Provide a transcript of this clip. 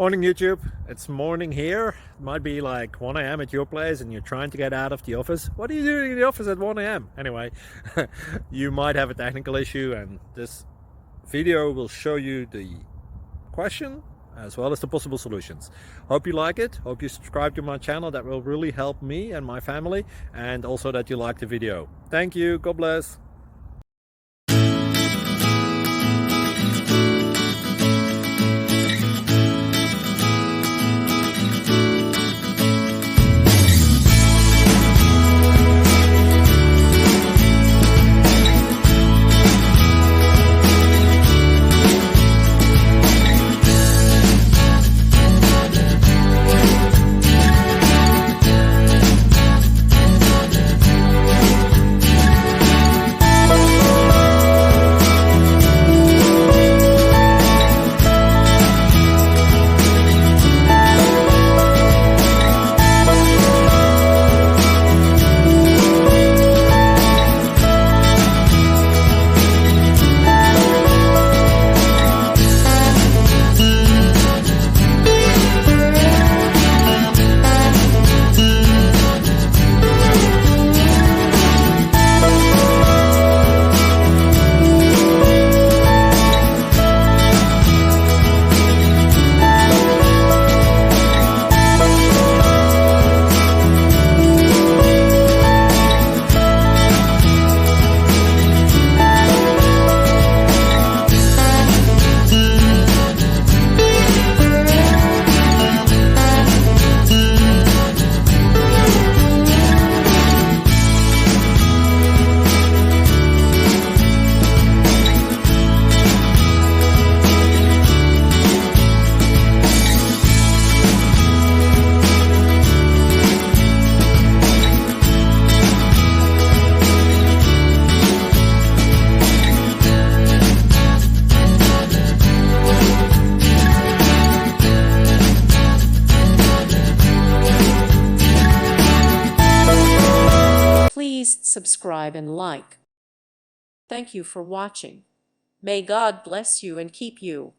Morning YouTube, it's morning here. It might be like 1 a.m. at your place and you're trying to get out of the office. What are you doing in the office at 1 a.m.? Anyway, you might have a technical issue and this video will show you the question as well as the possible solutions. Hope you like it, hope you subscribe to my channel. That will really help me and my family, and also that you like the video. Thank you, God bless. Please subscribe and like. Thank you for watching. May God bless you and keep you.